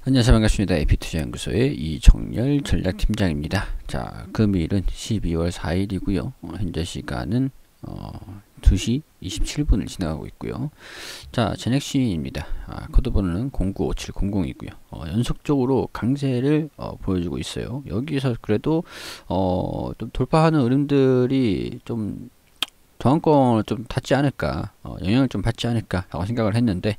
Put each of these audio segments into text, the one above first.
안녕하세요. 반갑습니다. AP투자연구소의 이정열 전략팀장입니다. 자, 금일은 12월 4일이고요. 현재 시간은 2시 27분을 지나가고 있고요. 자, 제넥시입니다. 코드번호는 095700이고요. 연속적으로 강세를 보여주고 있어요. 여기서 그래도 좀 돌파하는 흐름들이 좀 저항권을 좀 닿지 않을까, 영향을 좀 받지 않을까 라고 생각을 했는데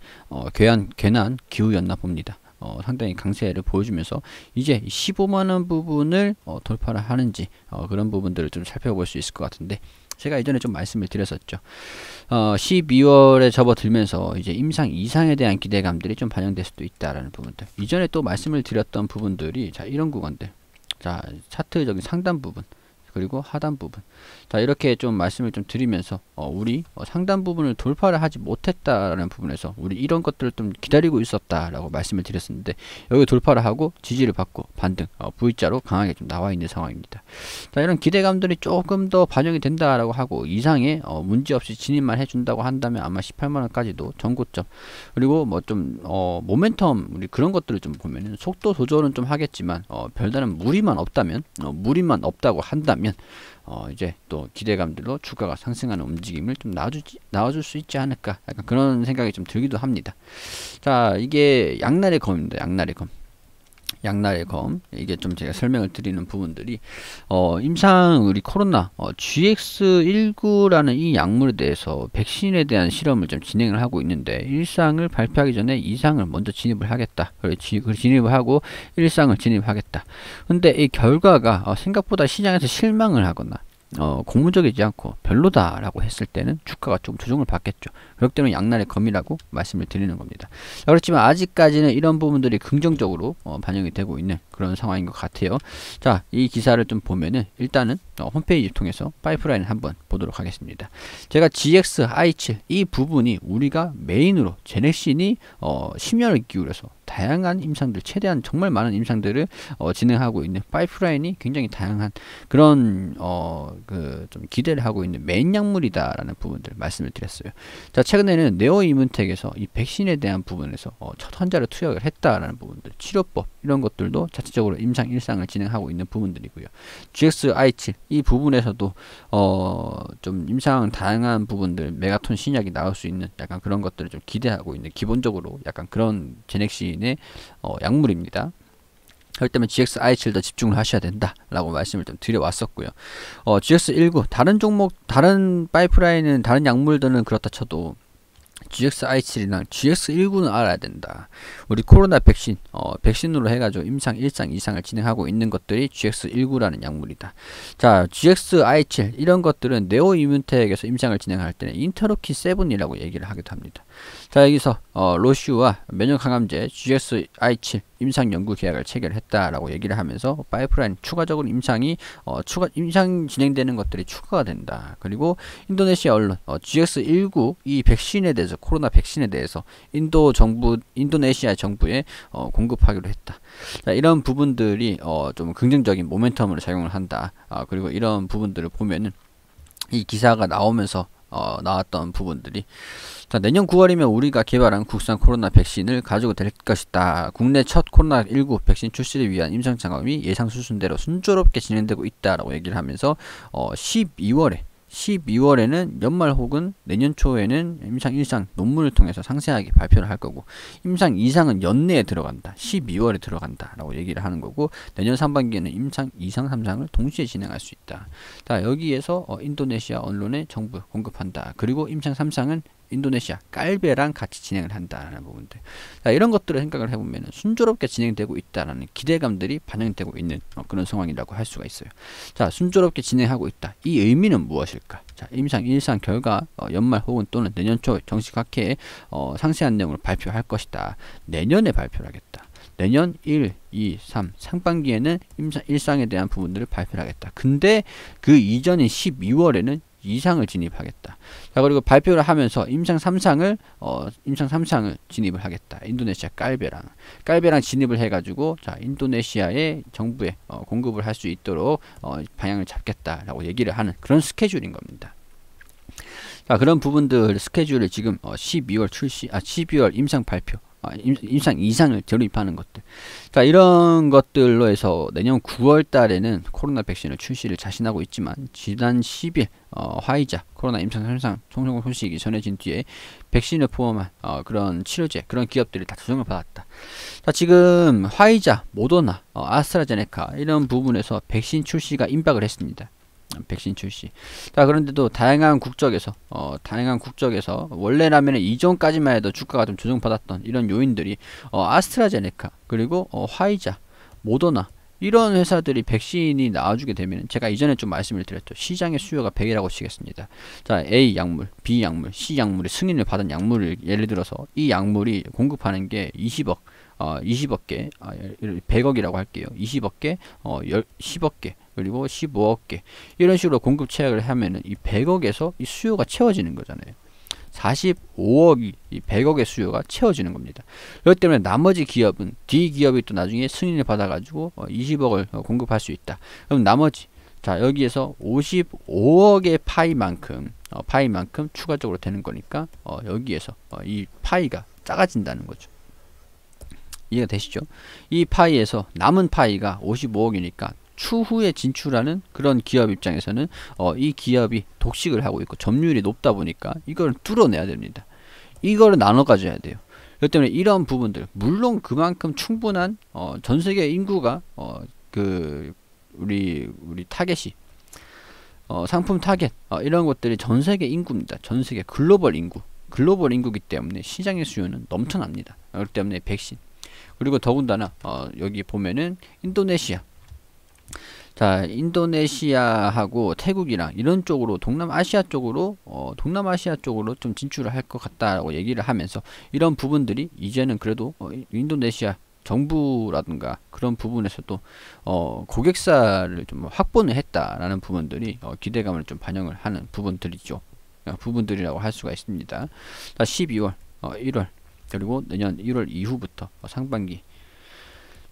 괜한 기우였나 봅니다. 상당히 강세를 보여주면서 이제 15만원 부분을 돌파를 하는지 그런 부분들을 좀 살펴볼 수 있을 것 같은데, 제가 이전에 좀 말씀을 드렸었죠. 12월에 접어들면서 이제 임상 이상에 대한 기대감들이 좀 반영될 수도 있다라는 부분들, 이전에 또 말씀을 드렸던 부분들이, 자, 이런 구간들, 자, 차트적인 상단 부분 그리고 하단 부분, 자, 이렇게 좀 말씀을 좀 드리면서 우리 상단 부분을 돌파를 하지 못했다라는 부분에서 우리 이런 것들을 좀 기다리고 있었다라고 말씀을 드렸었는데, 여기 돌파를 하고 지지를 받고 반등, V자로 강하게 좀 나와 있는 상황입니다. 자, 이런 기대감들이 조금 더 반영이 된다라고 하고 이상의 문제없이 진입만 해준다고 한다면 아마 18만원까지도 전고점, 그리고 뭐 좀 모멘텀, 우리 그런 것들을 좀 보면은 속도 조절은 좀 하겠지만 별다른 무리만 없다면, 무리만 없다고 한다면 이제 또 기대감들로 주가가 상승하는 움직임을 좀 나와줄 수 있지 않을까, 약간 그런 생각이 좀 들기도 합니다. 자, 이게 양날의 검입니다. 양날의 검. 이게 좀 제가 설명을 드리는 부분들이 임상 우리 코로나 GX19라는 이 약물에 대해서 백신에 대한 실험을 좀 진행을 하고 있는데, 1상을 발표하기 전에 2상을 먼저 진입을 하겠다. 진입을 하고 1상을 진입하겠다. 근데 이 결과가 생각보다 시장에서 실망을 하거나 고무적이지 않고 별로다라고 했을 때는 주가가 좀 조정을 받겠죠. 그렇기 때문에 양날의 검이라고 말씀을 드리는 겁니다. 그렇지만 아직까지는 이런 부분들이 긍정적으로 반영이 되고 있는 그런 상황인 것 같아요. 자, 이 기사를 좀 보면은 일단은 홈페이지 통해서 파이프라인을 한번 보도록 하겠습니다. 제가 GX-I7 이 부분이 우리가 메인으로 제넥신이 심혈을 기울여서 다양한 임상들, 최대한 정말 많은 임상들을 진행하고 있는 파이프라인이 굉장히 다양한 그런 좀 기대를 하고 있는 메인 약물이다라는 부분들 말씀을 드렸어요. 자, 최근에는 네오이문텍에서 이 백신에 대한 부분에서 첫 환자를 투약을 했다라는 부분들, 치료법 이런 것들도 자체적으로 임상 1상을 진행하고 있는 부분들이고요. GX-I7 이 부분에서도 좀 임상 다양한 부분들, 메가톤 신약이 나올 수 있는 약간 그런 것들을 좀 기대하고 있는, 기본적으로 약간 그런 제넥신의 약물입니다. 그렇기 때문에 GX-I7도 집중을 하셔야 된다라고 말씀을 좀 드려왔었고요. GX19 다른 종목, 다른 파이프라인은, 다른 약물들은 그렇다 쳐도 GX-I7이랑 GX19는 알아야 된다. 우리 코로나 백신, 백신으로 해가지고 임상 1상, 2상을 진행하고 있는 것들이 GX19라는 약물이다. 자, GX-I7 이런 것들은 네오이문텍에서 임상을 진행할 때는 인터로킨 7이라고 얘기를 하기도 합니다. 자, 여기서 로슈와 면역항암제 GX-I7 임상 연구 계약을 체결했다라고 얘기를 하면서 파이프라인 추가적으로 임상 진행되는 것들이 추가가 된다. 그리고 인도네시아 언론 GX19 이 백신에 대해서, 코로나 백신에 대해서 인도네시아 정부에 공급하기로 했다. 자, 이런 부분들이 좀 긍정적인 모멘텀으로 작용을 한다. 그리고 이런 부분들을 보면은 이 기사가 나오면서 나왔던 부분들이, 자, 내년 9월이면 우리가 개발한 국산 코로나 백신을 가지고 될 것이다. 국내 첫 코로나19 백신 출시를 위한 임상 작업이 예상 수순대로 순조롭게 진행되고 있다라고 얘기를 하면서 12월에는 연말 혹은 내년 초에는 임상 1상 논문을 통해서 상세하게 발표를 할 거고, 임상 2상은 연내에 들어간다, 12월에 들어간다 라고 얘기를 하는 거고, 내년 상반기에는 임상 2상 3상을 동시에 진행할 수 있다. 자, 여기에서 인도네시아 언론에 정부 공급한다. 그리고 임상 3상은 인도네시아 깔베랑 같이 진행을 한다라는 부분들. 자, 이런 것들을 생각을 해보면 순조롭게 진행되고 있다라는 기대감들이 반영되고 있는 그런 상황이라고 할 수가 있어요. 자, 순조롭게 진행하고 있다. 이 의미는 무엇일까? 자, 임상 1상 결과 연말 혹은 또는 내년 초 정식 학회에 상세한 내용을 발표할 것이다. 내년에 발표를 하겠다. 내년 1, 2, 3 상반기에는 임상 1상에 대한 부분들을 발표를 하겠다. 근데 그 이전인 12월에는 2상을 진입하겠다. 자, 그리고 발표를 하면서 임상 3상을 진입을 하겠다. 인도네시아 깔베랑 진입을 해가지고, 자, 인도네시아의 정부에 공급을 할 수 있도록 방향을 잡겠다라고 얘기를 하는 그런 스케줄인 겁니다. 자, 그런 부분들 스케줄을 지금 12월 임상 발표, 임상 이상을 결입하는 것들. 자, 이런 것들로 해서 내년 9월 달에는 코로나 백신을 출시를 자신하고 있지만 지난 10일 화이자 코로나 임상 3상 성공 소식이 전해진 뒤에 백신을 포함한 그런 치료제, 그런 기업들이 다 조정을 받았다. 자, 지금 화이자, 모더나, 아스트라제네카 이런 부분에서 백신 출시가 임박을 했습니다. 백신 출시. 자, 그런데도 다양한 국적에서 원래라면 이전까지만 해도 주가가 좀 조정받았던 이런 요인들이 아스트라제네카 그리고 화이자, 모더나 이런 회사들이 백신이 나와주게 되면, 제가 이전에 좀 말씀을 드렸죠. 시장의 수요가 100이라고 치겠습니다. 자, A 약물, B 약물, C 약물의 승인을 받은 약물을 예를 들어서 이 약물이 공급하는 게 20억 20억 개, 100억이라고 할게요. 20억 개, 10억 개, 그리고 15억 개. 이런 식으로 공급 채약을 하면은 이 100억에서 이 수요가 채워지는 거잖아요. 45억이 이 100억의 수요가 채워지는 겁니다. 그렇기 때문에 나머지 기업은, D 기업이 또 나중에 승인을 받아가지고 20억을 공급할 수 있다. 그럼 나머지, 자, 여기에서 55억의 파이만큼 추가적으로 되는 거니까 여기에서 이 파이가 작아진다는 거죠. 이해가 되시죠? 이 파이에서 남은 파이가 55억이니까 추후에 진출하는 그런 기업 입장에서는 이 기업이 독식을 하고 있고 점유율이 높다 보니까 이걸 뚫어내야 됩니다. 이거를 나눠 가져야 돼요. 그렇기 때문에 이런 부분들, 물론 그만큼 충분한 전세계 인구가 우리 타겟이 상품 타겟 이런 것들이 전세계 인구입니다. 전세계 글로벌 인구이기 때문에 시장의 수요는 넘쳐납니다. 그렇기 때문에 백신, 그리고 더군다나 여기 보면은 인도네시아, 자, 인도네시아하고 태국이랑 이런 쪽으로 동남아시아 쪽으로 좀 진출을 할 것 같다라고 얘기를 하면서, 이런 부분들이 이제는 그래도 인도네시아 정부라든가 그런 부분에서도 고객사를 좀 확보는 했다라는 부분들이 기대감을 좀 반영을 하는 부분들이라고 할 수가 있습니다. 자, 12월, 1월 그리고 내년 1월 이후부터 상반기,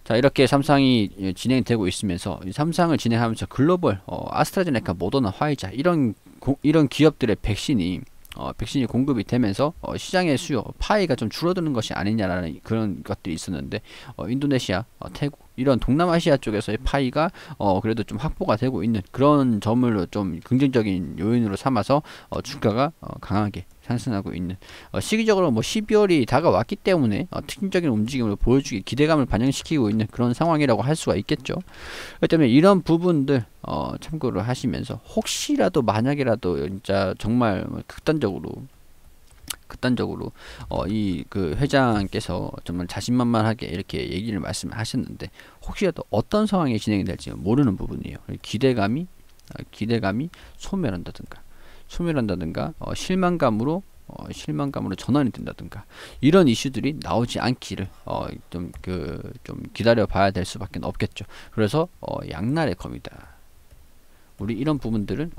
자, 이렇게 3상이 진행되고 있으면서 이 3상을 진행하면서 글로벌 아스트라제네카, 모더나, 화이자 이런 기업들의 백신이 공급이 되면서 시장의 수요 파이가 좀 줄어드는 것이 아니냐라는 그런 것들이 있었는데, 인도네시아, 태국 이런 동남아시아 쪽에서의 파이가 그래도 좀 확보가 되고 있는 그런 점을 좀 긍정적인 요인으로 삼아서 주가가 강하게 상승하고 있는, 시기적으로 뭐 12월이 다가왔기 때문에 특징적인 움직임을 보여주기, 기대감을 반영시키고 있는 그런 상황이라고 할 수가 있겠죠. 그렇기 때문에 이런 부분들 참고를 하시면서, 혹시라도 만약이라도 진짜 정말 극단적으로 이 그 회장께서 정말 자신만만하게 이렇게 얘기를 말씀하셨는데, 혹시라도 어떤 상황이 진행이 될지 모르는 부분이에요. 기대감이 소멸한다든가 실망감으로 전환이 된다든가 이런 이슈들이 나오지 않기를 좀 기다려 봐야 될 수밖에 없겠죠. 그래서 양날의 검이다. 우리 이런 부분들은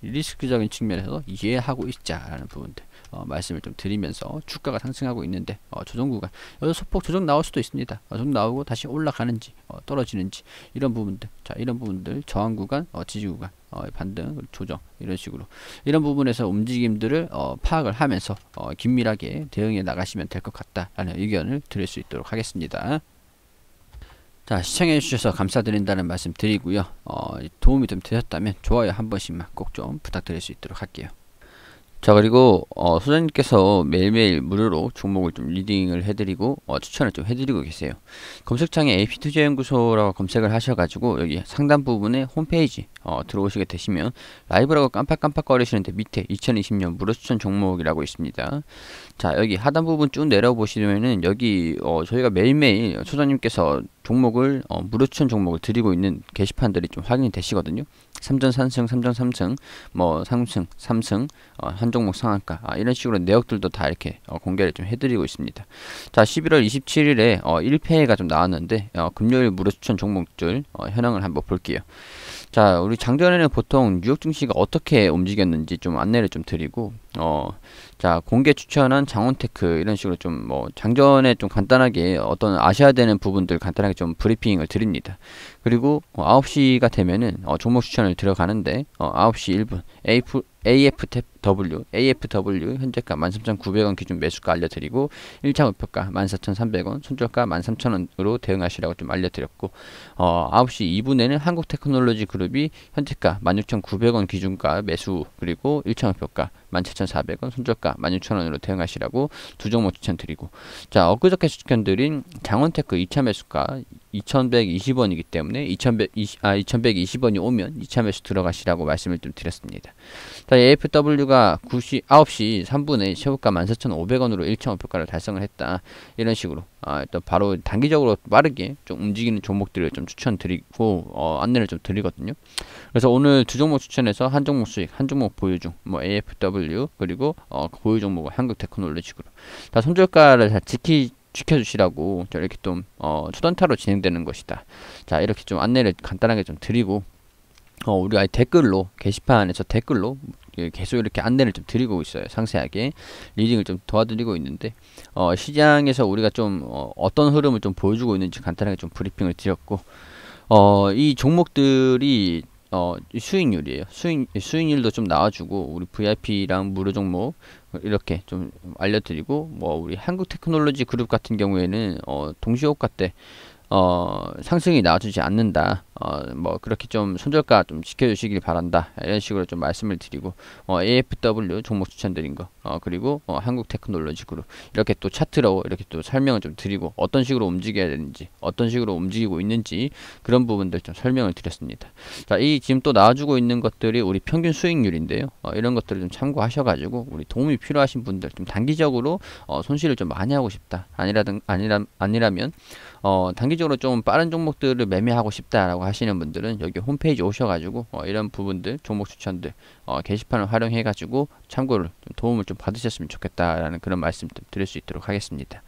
리스크적인 측면에서 이해하고 있자라는 부분들 말씀을 좀 드리면서, 주가가 상승하고 있는데 조정구간 여기서 소폭 조정 나올 수도 있습니다. 조정 나오고 다시 올라가는지 떨어지는지 이런 부분들, 자, 이런 부분들 저항 구간, 지지 구간, 반등, 조정, 이런 식으로 이런 부분에서 움직임들을 파악을 하면서 긴밀하게 대응해 나가시면 될 것 같다라는 의견을 드릴 수 있도록 하겠습니다. 자, 시청해 주셔서 감사드린다는 말씀 드리고요. 도움이 좀 되셨다면 좋아요 한 번씩만 꼭 좀 부탁드릴 수 있도록 할게요. 자, 그리고 소장님께서 매일매일 무료로 종목을 좀 리딩을 해드리고 추천을 좀 해드리고 계세요. 검색창에 AP투자연구소라고 검색을 하셔가지고 여기 상단 부분에 홈페이지 들어오시게 되시면 라이브라고 깜빡깜빡거리시는데 밑에 2020년 무료 추천 종목이라고 있습니다. 자, 여기 하단 부분 쭉 내려보시면은 여기 저희가 매일매일 소장님께서 종목을 무료 추천 종목을 드리고 있는 게시판들이 좀 확인이 되시거든요. 3전 3승, 3전 3승, 뭐 3승, 3승, 한 종목 상한가, 이런 식으로 내역들도 다 이렇게 공개를 좀 해드리고 있습니다. 자, 11월 27일에 1패가 좀 나왔는데 금요일 무료 추천 종목들 현황을 한번 볼게요. 자, 우리 장전에는 보통 뉴욕 증시가 어떻게 움직였는지 좀 안내를 좀 드리고, 자, 공개 추천한 장원테크 이런 식으로 좀 장전에 좀 간단하게 어떤 아셔야 되는 부분들 간단하게 좀 브리핑을 드립니다. 그리고 9시가 되면은 종목 추천을 들어가는데 9시 1분 AFW AFW 현재가 13,900원 기준 매수가 알려드리고 1차 목표가 14,300원, 손절가 13,000원으로 대응하시라고 좀 알려드렸고 9시 2분에는 한국테크놀로지 그룹이 현재가 16,900원 기준가 매수 그리고 1차 목표가 17,400원, 손절가 16,000원으로 대응하시라고 두 종목 추천드리고, 자, 엊그저께 추천드린 장원테크 2차 매수가 2,120원이기 때문에 2,120원이 오면 2차 매수 들어가시라고 말씀을 좀 드렸습니다. 자, AFW가 9시 3분에 시효가 14,500원으로 1차 목표가를 달성을 했다. 이런 식으로 일단 바로 단기적으로 빠르게 좀 움직이는 종목들을 좀 추천드리고 안내를 좀 드리거든요. 그래서 오늘 두 종목 추천해서 한 종목 수익, 한 종목 보유 중, 뭐 AFW 그리고 보유 종목은 한국테크놀로지 그룹. 다 손절가를 다 지켜주시라고 이렇게 좀 초단타로 진행되는 것이다. 자, 이렇게 좀 안내를 간단하게 좀 드리고 우리 아예 댓글로 게시판에서 댓글로 계속 이렇게 안내를 좀 드리고 있어요. 상세하게 리딩을 좀 도와드리고 있는데 시장에서 우리가 좀 어떤 흐름을 좀 보여주고 있는지 간단하게 좀 브리핑을 드렸고 이 종목들이 수익률이에요. 수익률도 좀 나와주고 우리 VIP랑 무료 종목 이렇게 좀 알려드리고 뭐 우리 한국테크놀로지 그룹 같은 경우에는 동시호가 때 상승이 나와주지 않는다. 뭐 그렇게 좀 손절가 좀 지켜주시길 바란다. 이런 식으로 좀 말씀을 드리고 AFW 종목 추천드린 거 그리고 한국테크놀로지 그룹 이렇게 또 차트로 이렇게 또 설명을 좀 드리고 어떤 식으로 움직여야 되는지 어떤 식으로 움직이고 있는지 그런 부분들 좀 설명을 드렸습니다. 자, 이 지금 또 나와주고 있는 것들이 우리 평균 수익률인데요. 이런 것들을 좀 참고하셔가지고 우리 도움이 필요하신 분들 좀 단기적으로 손실을 좀 많이 하고 싶다. 아니라면 단기적으로 좀 빠른 종목들을 매매하고 싶다라고 하시는 분들은 여기 홈페이지 오셔가지고 이런 부분들 종목 추천들 게시판을 활용해가지고 참고를 좀 도움을 좀 받으셨으면 좋겠다라는 그런 말씀 좀 드릴 수 있도록 하겠습니다.